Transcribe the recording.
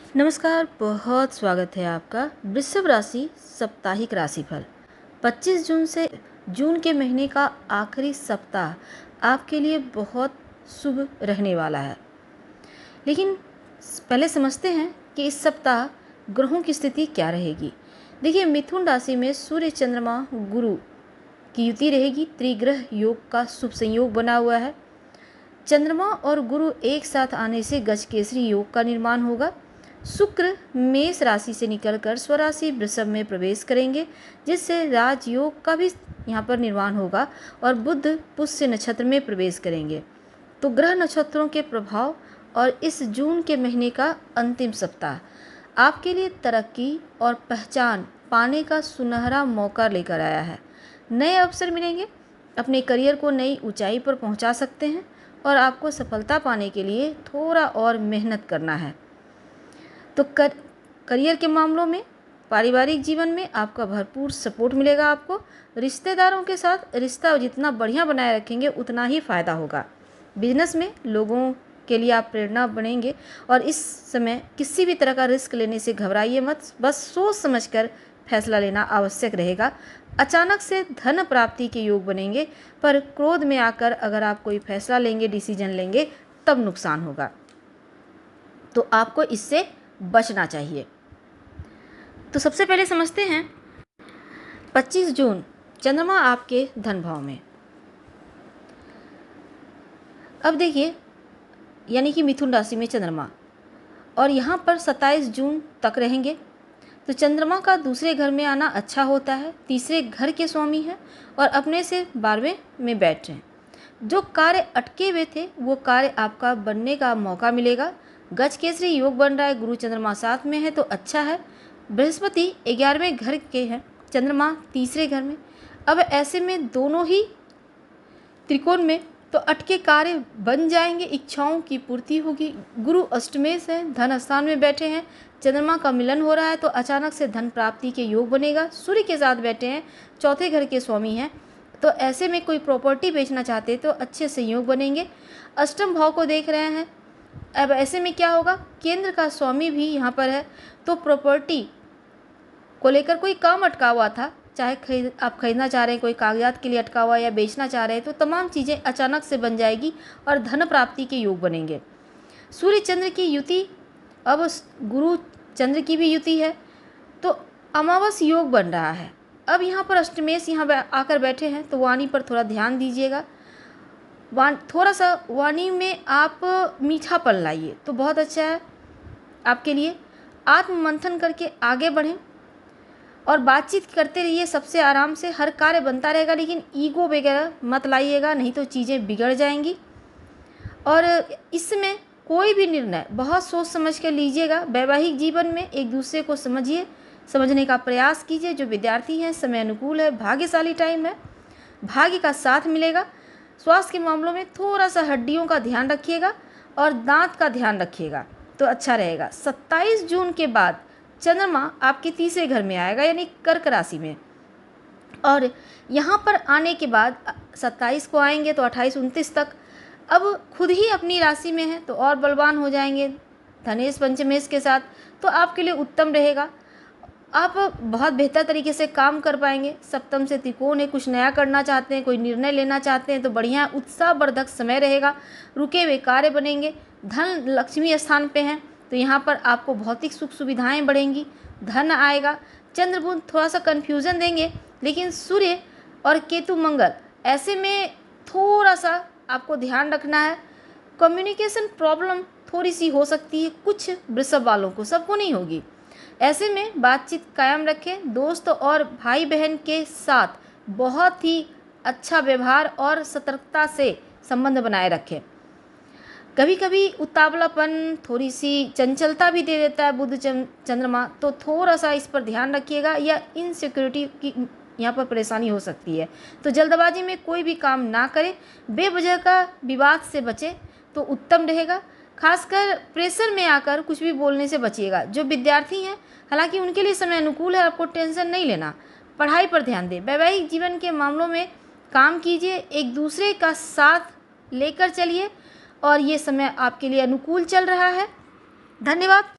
नमस्कार, बहुत स्वागत है आपका वृषभ राशि साप्ताहिक राशिफल 25 जून से जून के महीने का आखिरी सप्ताह आपके लिए बहुत शुभ रहने वाला है। लेकिन पहले समझते हैं कि इस सप्ताह ग्रहों की स्थिति क्या रहेगी। देखिए, मिथुन राशि में सूर्य चंद्रमा गुरु की युति रहेगी। त्रिग्रह योग का शुभ संयोग बना हुआ है। चंद्रमा और गुरु एक साथ आने से गजकेसरी योग का निर्माण होगा। शुक्र मेष राशि से निकलकर स्वराशि वृषभ में प्रवेश करेंगे, जिससे राजयोग का भी यहाँ पर निर्माण होगा। और बुध पुष्य नक्षत्र में प्रवेश करेंगे। तो ग्रह नक्षत्रों के प्रभाव और इस जून के महीने का अंतिम सप्ताह आपके लिए तरक्की और पहचान पाने का सुनहरा मौका लेकर आया है। नए अवसर मिलेंगे, अपने करियर को नई ऊंचाई पर पहुंचा सकते हैं और आपको सफलता पाने के लिए थोड़ा और मेहनत करना है। तो करियर के मामलों में, पारिवारिक जीवन में आपका भरपूर सपोर्ट मिलेगा। आपको रिश्तेदारों के साथ रिश्ता जितना बढ़िया बनाए रखेंगे उतना ही फ़ायदा होगा। बिजनेस में लोगों के लिए आप प्रेरणा बनेंगे और इस समय किसी भी तरह का रिस्क लेने से घबराइए मत। बस सोच समझकर फैसला लेना आवश्यक रहेगा। अचानक से धन प्राप्ति के योग बनेंगे, पर क्रोध में आकर अगर आप कोई फैसला लेंगे, डिसीजन लेंगे, तब नुकसान होगा। तो आपको इससे बचना चाहिए। तो सबसे पहले समझते हैं 25 जून चंद्रमा आपके धन भाव में। अब देखिए, यानी कि मिथुन राशि में चंद्रमा, और यहाँ पर 27 जून तक रहेंगे। तो चंद्रमा का दूसरे घर में आना अच्छा होता है। तीसरे घर के स्वामी हैं और अपने से 12वें में बैठ रहे हैं। जो कार्य अटके हुए थे वो कार्य आपका बनने का मौका मिलेगा। गजकेसरी योग बन रहा है, गुरु चंद्रमा साथ में है तो अच्छा है। बृहस्पति 11वें घर के हैं, चंद्रमा तीसरे घर में। अब ऐसे में दोनों ही त्रिकोण में तो अटके कार्य बन जाएंगे, इच्छाओं की पूर्ति होगी। गुरु अष्टमेश है, धन स्थान में बैठे हैं, चंद्रमा का मिलन हो रहा है तो अचानक से धन प्राप्ति के योग बनेगा। सूर्य के साथ बैठे हैं, चौथे घर के स्वामी हैं, तो ऐसे में कोई प्रॉपर्टी बेचना चाहते तो अच्छे संयोग बनेंगे। अष्टम भाव को देख रहे हैं। अब ऐसे में क्या होगा, केंद्र का स्वामी भी यहाँ पर है, तो प्रॉपर्टी को लेकर कोई काम अटका हुआ था, चाहे आप खरीदना चाह रहे हैं, कोई कागजात के लिए अटका हुआ या बेचना चाह रहे हैं, तो तमाम चीज़ें अचानक से बन जाएगी और धन प्राप्ति के योग बनेंगे। सूर्य चंद्र की युति, अब गुरु चंद्र की भी युति है, तो अमावस योग बन रहा है। अब यहाँ पर अष्टमेश यहाँ आकर बैठे हैं, तो वाणी पर थोड़ा ध्यान दीजिएगा। थोड़ा सा वाणी में आप मीठापन लाइए तो बहुत अच्छा है आपके लिए। आत्ममंथन करके आगे बढ़ें और बातचीत करते रहिए सबसे आराम से। हर कार्य बनता रहेगा, लेकिन ईगो वगैरह मत लाइएगा, नहीं तो चीज़ें बिगड़ जाएंगी। और इसमें कोई भी निर्णय बहुत सोच समझ कर लीजिएगा। वैवाहिक जीवन में एक दूसरे को समझने का प्रयास कीजिए। जो विद्यार्थी हैं, समय अनुकूल है, भाग्यशाली टाइम है, भाग्य का साथ मिलेगा। स्वास्थ्य के मामलों में थोड़ा सा हड्डियों का ध्यान रखिएगा और दांत का ध्यान रखिएगा तो अच्छा रहेगा। 27 जून के बाद चंद्रमा आपके तीसरे घर में आएगा, यानी कर्क राशि में, और यहाँ पर आने के बाद 27 को आएंगे तो 28-29 तक अब खुद ही अपनी राशि में है तो और बलवान हो जाएंगे धनेश पंचमेश के साथ, तो आपके लिए उत्तम रहेगा। आप बहुत बेहतर तरीके से काम कर पाएंगे। सप्तम से त्रिकोण है, कुछ नया करना चाहते हैं, कोई निर्णय लेना चाहते हैं तो बढ़िया उत्साहवर्धक समय रहेगा। रुके हुए कार्य बनेंगे। धन लक्ष्मी स्थान पे हैं तो यहाँ पर आपको भौतिक सुख सुविधाएं बढ़ेंगी, धन आएगा। चंद्र बुध थोड़ा सा कन्फ्यूज़न देंगे, लेकिन सूर्य और केतु मंगल, ऐसे में थोड़ा सा आपको ध्यान रखना है। कम्युनिकेशन प्रॉब्लम थोड़ी सी हो सकती है कुछ वृषभ वालों को, सबको नहीं होगी। ऐसे में बातचीत कायम रखें। दोस्त और भाई बहन के साथ बहुत ही अच्छा व्यवहार और सतर्कता से संबंध बनाए रखें। कभी कभी उतावलापन, थोड़ी सी चंचलता भी दे देता है बुध चंद्रमा, तो थोड़ा सा इस पर ध्यान रखिएगा, या इनसिक्योरिटी की यहाँ पर परेशानी हो सकती है। तो जल्दबाजी में कोई भी काम ना करें, बेवजह का विवाद से बचें तो उत्तम रहेगा। खासकर प्रेशर में आकर कुछ भी बोलने से बचिएगा। जो विद्यार्थी हैं, हालांकि उनके लिए समय अनुकूल है, आपको टेंशन नहीं लेना, पढ़ाई पर ध्यान दें। वैवाहिक जीवन के मामलों में काम कीजिए, एक दूसरे का साथ लेकर चलिए और ये समय आपके लिए अनुकूल चल रहा है। धन्यवाद।